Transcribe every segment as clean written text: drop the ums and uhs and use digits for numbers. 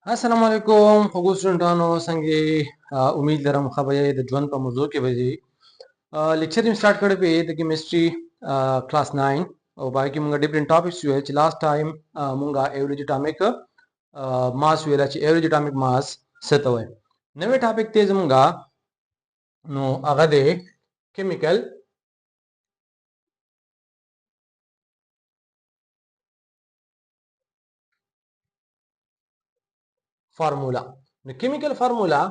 السلام علیکم خوږو سټوډنټانو څنګه امید لرم خبرې د ژوند په موضوع کې به لیکچر یې سٹارټ کړی په د کیمستري کلاس 9 او باقي موږ ډیفرنٹ ټاپکس ویل چې لاست ټایم موږ ایوریج اټامیک ماس ویل چې ایوریج اټامیک ماس څه ته وایي نوې ټاپک ته زموږ نو هغه د کیمیکل فارمولا نو کیمیکل فارمولا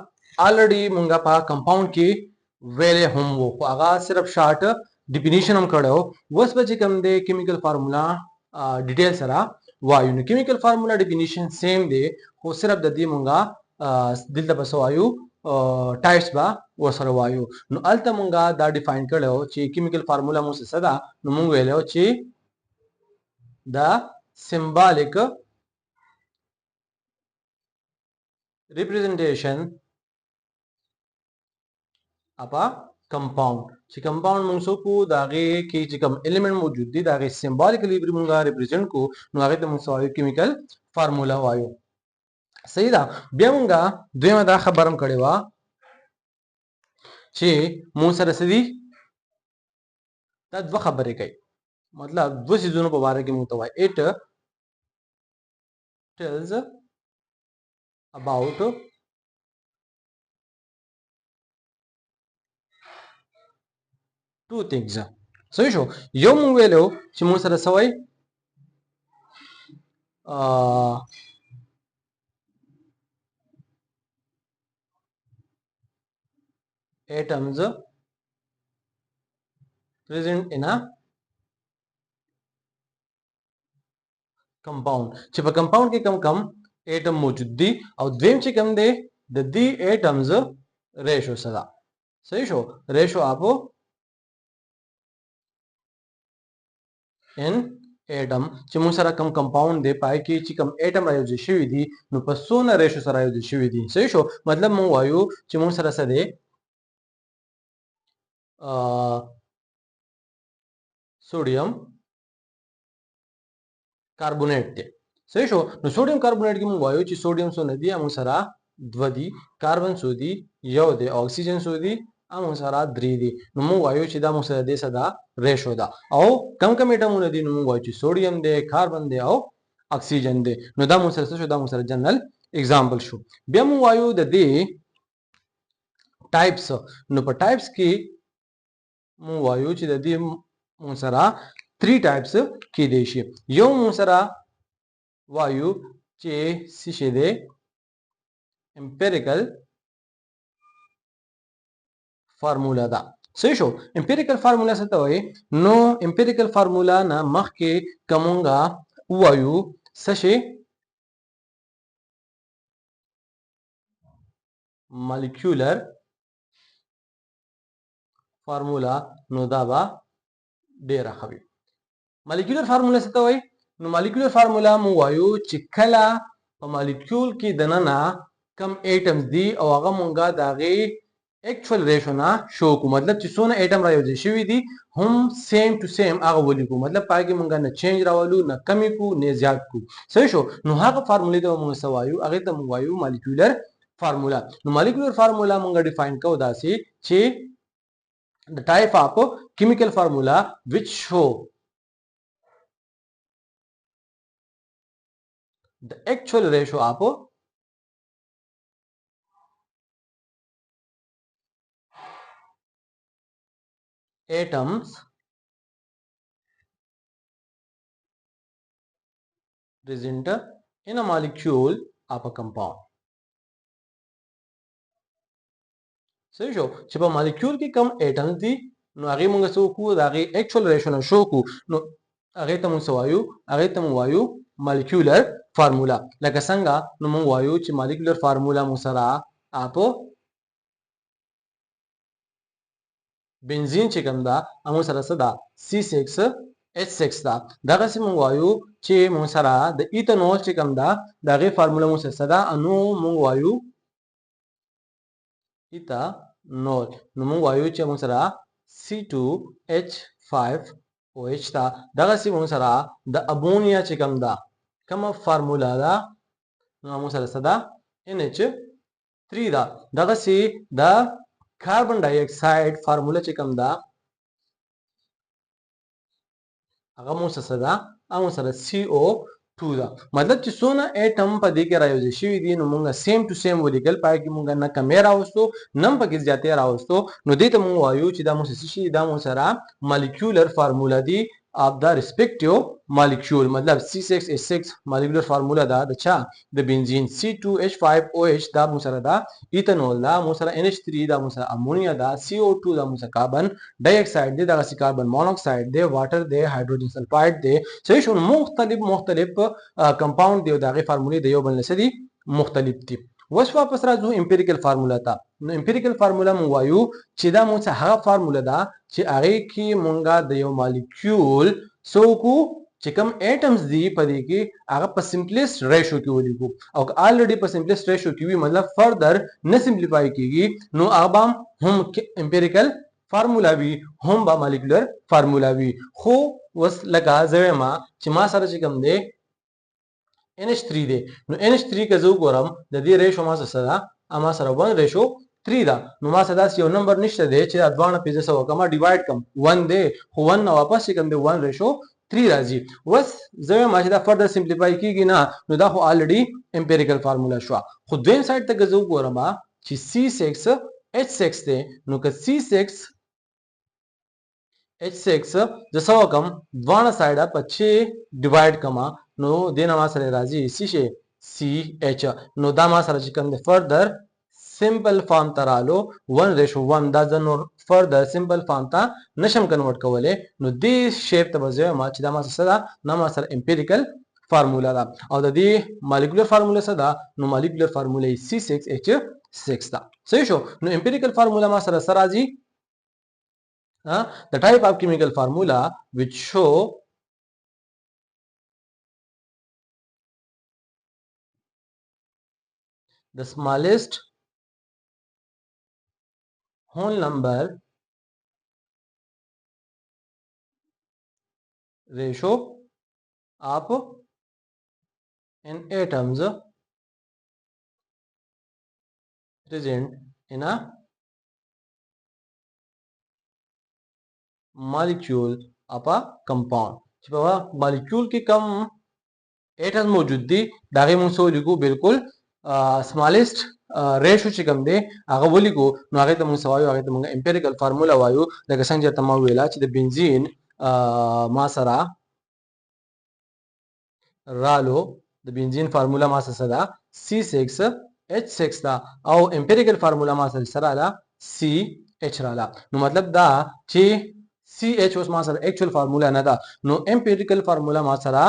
آلریډي مونږه په کمپاوند کې ویلې هم وو خو هغه صرف شارټ ډیفینیشن هم کړو اوس به چې کوم دی کیمیکل فارمولا ډیټیل سره وایو نو کیمیکل فارمولا ډیفینیشن سیم دی خو صرف د دې مونږه دلته بس وایو ټایپس به ورسره وایو نو الته مونږه دا ډیفاین کړو چې کیمیکل فارمولا مو څه ده نو مونږ ویلو چې دا symbolic representation اپا کمپاوند چې کمپاوند موږ څه کو دا غي کې چې کوم الیمنٹ موجود دي دا غي سمبولیکلی موږ ریپرزینټ کو نو هغه ته موږ وایو کیمیکل فارمولا وایو صحیح ده بیا موږ دویمه دا خبرم کړې وا چې موږ سره سدي دا دوه خبرې کوي مطلب دوه سيزونو په اړه کې موږ ته وایي it tells about two things صحیح شو یو موږ ویلو چې موږ سره سوي atoms present in a compound چې په کمپاوند کې کم کم اټم موجود دي او دویم چې کم دی د دې اټمز ریشو سره صحیح شو ریشو اپ ان اټم چې موږ سره کم کمپاوند دی پای کې چې کم اټم رايوځي شوی دي نو په سونه ریشو سره رايوځي شوی دي صحیح شو مطلب موږ وایو چې موږ سره څه دی sodium carbonate थे सही show no sodium carbonate की मूव वायु ची सोडियम सो नदी अमु सरा द्वदी कार्बन सोदी यौ दे ऑक्सीजन सोदी अमु सरा द्री दी नो मूव वायु ची दा मु सरा दे सदा रेशो दा औ कम कम एटम नदी नो मूव वायु ची सोडियम दे कार्बन दे औ ऑक्सीजन दे नो दा मु सरा शो दा मु सरा जनरल एग्जांपल शो बे मूव वायु द दे टाइप्स नो पर टाइप्स की मूव वायु ची द दे मु सरा 3 टाइप्स की देशी यो मु सरा वायु चे सिशे दे empirical formula da सही show empirical formula څه ته وایي نو empirical formula نه مخکې کومونګه وایو څه شي molecular formula نو دا با ډیره خوي molecular formula څه ته وایي نو molecular formula مو وایو چې کله په molecule کې دننه کم اتمز دي او هغه مونږه داغه actual ratio نه شو کو مطلب چې څونه اټم رايوځي شوی دي هم سیم ټو سیم هغه ولیکو مطلب پاګه مونږه نه چینج راولو نه کمی کو نه زیات کو صحیح شو نو هغه فارمولې ته مونږ سوایو هغه ته مونږ وایو مالیکولر فارمولا نو مالیکولر فارمولا مونږه ډیفاین کو داسې چې the type of chemical formula which show the actual ratio of atoms present in a molecule of a compound صحیح شو چې په مالیکول کې کم اټمز دي نو هغه موږ څه کو دا هغه اکچوال ریشن شو کو نو هغه ته موږ وایو هغه ته موږ وایو مالیکولر فارمولا لکه څنګه نو موږ وایو چې مالیکولر فارمولا مو سره اپ بنزین چې کوم دا امو سره صدا C6H6 دا دغه سیم وایو چې مو سره د ایتانول چې کوم دا دغه فارمولا مو سره صدا انو مو وایو ایتانول نو مو وایو چې مو سره C2H5OH دا دغه سیم مو سره د امونیا چې کوم دا کوم فارمولا دا نو مو سره صدا NH3 دا دغه سي د کاربن ډای اکساید فارموله چې کوم دا هغه مو څه ده هغه سره CO2 ده مطلب چې څونه اټم په دې کې رايوځي شوی دي نو موږ سیم ټو سیم ولیکل پای کې موږ نه کمې راوستو نم پکې زیاتې راوستو نو دې ته موږ وایو چې دا مو څه شي دا مو سره مالیکولر فارمولا دی of the respective molecule मतलब C6H6 molecular formula دا د چا د بنزین C2H5OH دا مو سره دا ایتانول دا مو سره NH3 دا مو سره امونیا دا CO2 دا مو سره کاربن ډای اکساید دی دا کاربن مونوکساید دی واټر دی هایدروجن سلفاید دی صحیح شو مختلف کمپاوند دی دا غي فارمولې د یو بل نه دي مختلف دي اوس واپس راځو امپیریکل فارمولا ته نو امپیریکل فارمولا مو وایو چې دا مو څه هغه فارمولا ده چې هغه کې مونږه د یو مالیکول سوکو چې کوم اټمز دي په دې کې هغه په سمپلیسټ ریشو کې ولیکو او الریډي په سمپلیسټ ریشو کې وي مطلب فردر نه سمپلیفای کیږي نو هغه هم امپیریکل فارمولا وی هم با مالیکولر فارمولا وی خو وس لکه زما چې ما سره چې کوم دی NH3 دی نو NH3 که زه وګورم د دې ریشو ما سره اما سره 1:3 ده نو ما سره یو نمبر نشته دی چې دا دوه پیزه سو کما ډیوایډ کم 1 دی خو 1 نو واپس کوم دی 1:3 راځي وس زه ما چې دا فردر سمپلیفای کیږي نه نو دا خو الریډي امپیریکل فارمولا شو خو دویم سایت ته زه وګورم چې C6H6 دی نو که C6H6 د سو کم دوه سایډه په 6 ډیوایډ کما نو دینه ما سره راځي CH نو دا ما سره چې کوم دی فردر سمپل فارم ترالو 1:1 دا د نور فردر سمپل فارم ته نشم کنورټ کولای نو دې شیپ ته وځي ما چې دا ما سره نه ما سره امپیریکل فارمولا ده او د دې مالیکولر فارمولا څه ده نو مالیکولر فارمولا C6H6 ده صحیح شو نو امپیریکل فارمولا ما سره راځي the type of chemical formula which show the smallest whole number ratio of n atoms present in a molecule of a compound چې په مالیکول کې کم اټم موجود دي دا غي موږ سو لیکو بالکل سمالست ریشو چې کوم دی هغه ولیکو نو هغه ته موږ سوایو هغه ته موږ امپیریکل فارمولا وایو لکه څنګه چې تاسو ویلا چې د بنزین ما سره رالو د بنزین فارمولا ما سره ده C6H6 دا او امپیریکل فارمولا ما سره ده CH رالا نو مطلب دا چې CH اوس ما سره اکچوال فارمولا نه ده نو امپیریکل فارمولا ما سره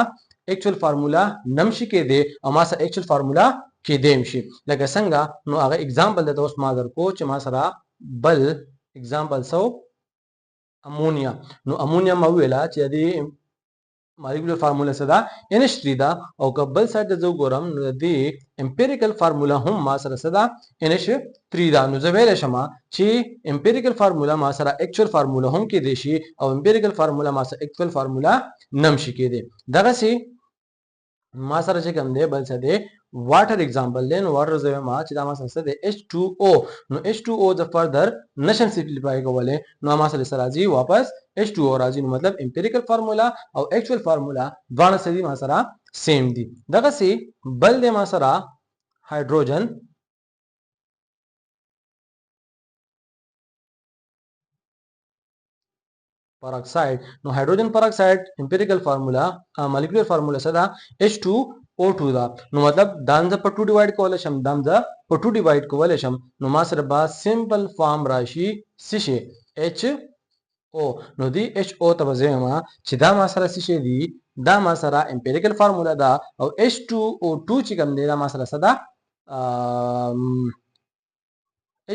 اکچوال فارمولا نمشي کې دی او ما سره اکچوال فارمولا کې دیم شي لکه څنګه نو هغه اگزامپل د اوس ما درکو چې ما سره بل اگزامپل سو امونیا نو امونیا ما ویلا چې دی مالیکولر فارمولا څه ده NH3 ده او کبل سایت د زو ګورم نو دی امپیریکل فارمولا هم ما سره څه ده NH3 ده نو زه ویل شم چې امپیریکل فارمولا ما سره اکچوال فارمولا هم کې دی شي او امپیریکل فارمولا ما سره اکچوال فارمولا نم شي کې دی دغه سي ما سره چې کوم دی بل څه دی واټر اگزامپل دی نو واټر زوی ما چې دا ما سره دی H2O نو H2O د فردر نشم سمپلیفای کولای نو ما سره راځي واپس H2O راځي نو مطلب امپیریکل فارمولا او اکچوال فارمولا دواړه سړي ما سره سیم دي دغه سي بل دی ما سره هایدروجن peroxide نو هایدروجن peroxide امپیریکل فارمولا مالیکولر فارمولا څه ده H2O2 دا نو مطلب دانځه په 2 ډیوایډ کول شم دانځه په 2 ډیوایډ کول شم نو ما سره با سمپل فارم راشي سشي HO نو دی HO ته وځم چې دا ما سره سشي دی دا ما سره امپیریکل فارمولا دا او H2O2 چې کوم دی دا ما سره صدا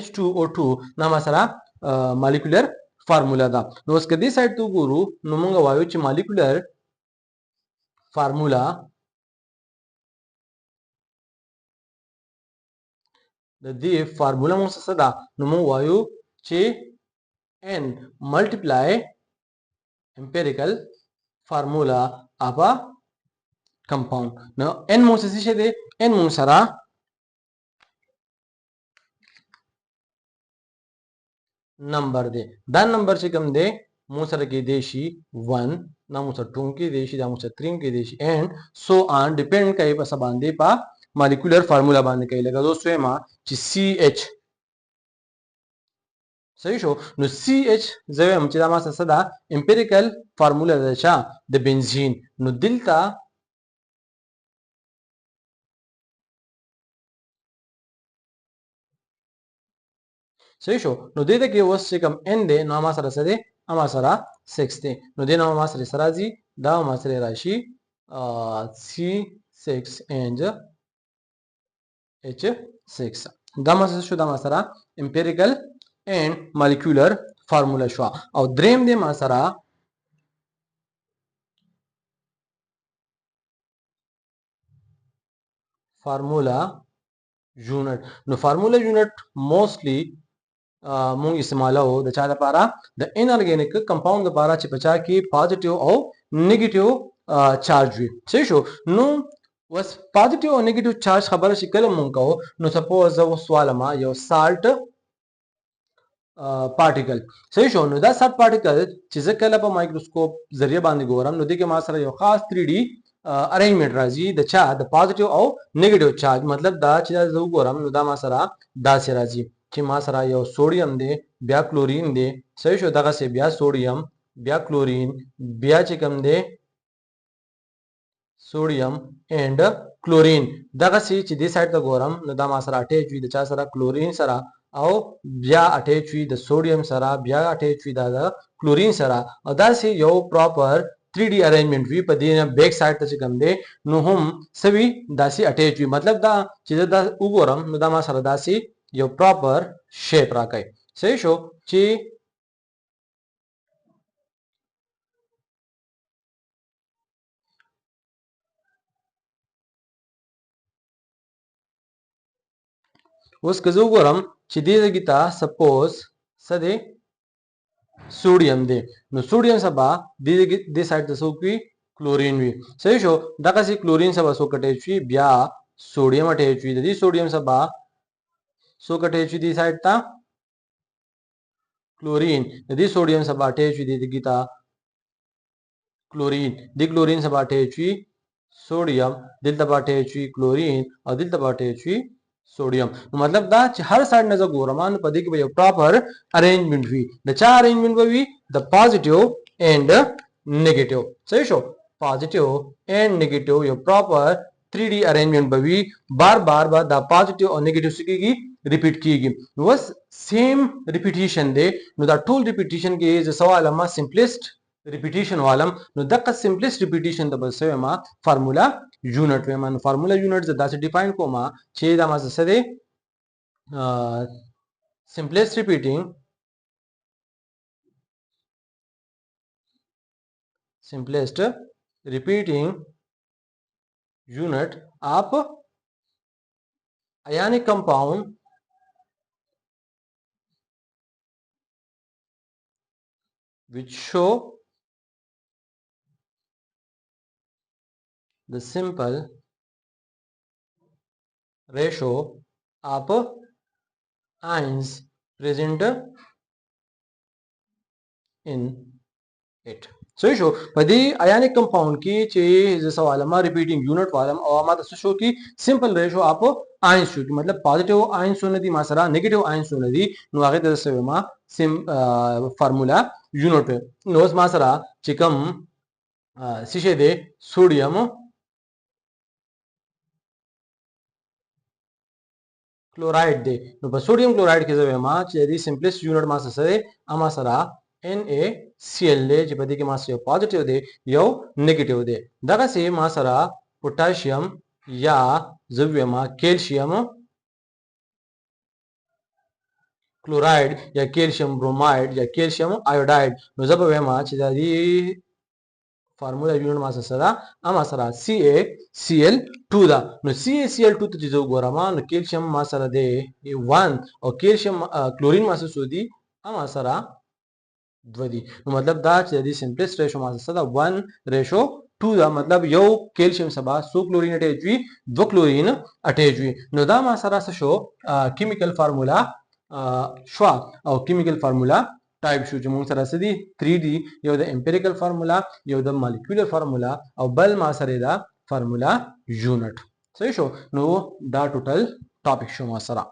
H2O2 دا ما سره مالیکولر فارمولا ده نو اوس کدي سایت تو ګورو نو موږ وایو چې مالیکولر فارمولا د دې فارمولا مو څه ده نو موږ وایو چې n ملټیپلای امپیریکل فارمولا of a compound نو n مو څه شي دی n مو سره نمبر دی دا نمبر چې کوم دی مو سره کې دی شي 1 دا مو سره 2 کې دی شي دا مو سره 3 کې دی شي and so on depend کوي په سبا باندې په molecular formula باندې کوي لکه دوستو ما چې CH صحیح شو نو CH زویم چې دا ما څه ده empirical formula ده چې د بنزین نو دلته صحیح شو نو دې ته کې اوس چې کوم n دی نو ما سره څه دی ما سره 6 دی نو دې نو ما سره راځي دا ما سره راشي C6 and H6 دا ما سره شو دا ما سره empirical and molecular formula شو او دریم دی ما سره formula unit نو formula unit mostly مونږ استعمالو د چا لپاره د ان ارګینیک کمپاوند لپاره چې پچا کې پازیټیو او نیگیټیو چارج وي صحیح شو نو وس پازیټیو او نیگیټیو چارج خبره شي کله مونږ کو نو سپوز زه سوال ما یو سالت پارټیکل صحیح شو نو دا سالت پارټیکل چې زه کله په مایکروسکوپ ذریعہ باندې ګورم نو د کې ما سره یو خاص 3D ارینجمنت راځي د چا د پازیټیو او نیگیټیو چارج مطلب دا چې زه وګورم نو دا ما سره دا سره راځي چې ما سره یو سوډیم دی بیا کلورین دی صحیح شو دغه سه بیا سوډیم بیا کلورین بیا چې کوم دی سوډیم اینڈ کلورین دغه سه چې دې سایت ته ګورم نو دا ما سره اٹیچ وي د چا سره کلورین سره او بیا اٹیچ وي د سوډیم سره بیا اٹیچ وي د کلورین سره او دا سه یو پراپر 3D ارینجمنت وی په دې بیک سایډ ته کوم دی نو هم سوي داسي اٹیچ وي مطلب دا چې دا وګورم نو دا ما سره داسي یو پراپر شیپ راکړي صحیح شو چې اوس که زه وګورم چې دې ځای ته سپوز څه دی سوډیم دی نو سوډیم سبا دې سایډ ته څوک وي کلورین وي صحیح شو دغه سي کلورین سبا څوک اٹیچ وي بیا سوډیم اٹیچ وي د دې سوډیم سبا څوک اٹیچ وي دې سایډ ته کلورین د دې سوډیم سبا اٹیچ وي دې ته کلورین د کلورین سبا اٹیچ وي سوډیم دلته به اٹیچ وي کلورین او دلته به اٹیچ وي सोडियम मतलब दा हर साइड ने जो गोरमान पदे की भाई proper arrangement हुई द चा अरेंजमेंट हुई द पॉजिटिव एंड नेगेटिव सही show positive and negative yo proper 3D arrangement हुई बार बार बार द पॉजिटिव और नेगेटिव की रिपीट कीगी बस same repetition they know the tool repetition के जो सवाल अमा सिंपलेस्ट रिपीटिशन वालम नो दक सिंपलेस्ट रिपीटिशन द बस मा फार्मूला यूनिट वे मन फार्मूला यूनिट दा से डिफाइन को मा छे दा मा से दे सिंपलेस्ट रिपीटिंग यूनिट आप ionic compound which show the simple ratio of ions present in it so شو په دې آیانیک کمپاوند کې چې ز سوال ما ریپیټینګ یونټ والم او ما تاسو شو کې سمپل ریشو اپ आयन्स شو मतलब पॉजिटिव आयन्स होने दी मासरा नेगेटिव आयन्स होने दी नो आगे दे से मा सिम फार्मूला यूनिट नो मासरा चिकम सिशे दे सोडियम क्लोराइड दे नो पर सोडियम क्लोराइड के जवे मा चेरी सिंपलेस्ट यूनिट मास से अमासरा NaCl दे जे पदी के मास यो पॉजिटिव दे यो नेगेटिव दे दगा से मासरा पोटेशियम या जवे मा कैल्शियम क्लोराइड या कैल्शियम ब्रोमाइड या कैल्शियम आयोडाइड नो जब वे मा ची फार्मूला यूनिट मास सदा अमासरा CaCl2 दा नो CaCl2 तो जो गोरामा नो कैल्शियम मासरा दे 1 और कैल्शियम क्लोरीन मास सोदी अमासरा द्वदी नो मतलब दा ची सिंपलेस्ट रेशो मास सदा 1:2 2 دا مطلب یو کیلشیم سبا سو کلورین اٹیچ وي 2 کلورین اٹیچ وي نو دا ما سره څه شو کیمیکل فارمولا شو او کیمیکل فارمولا ټایپ شو چې موږ سره څه دي 3 دي یو د امپیریکل فارمولا یو د مالیکولر فارمولا او بل ما سره دا فارمولا یونټ صحیح شو نو دا ټوټل ټاپک شو ما سره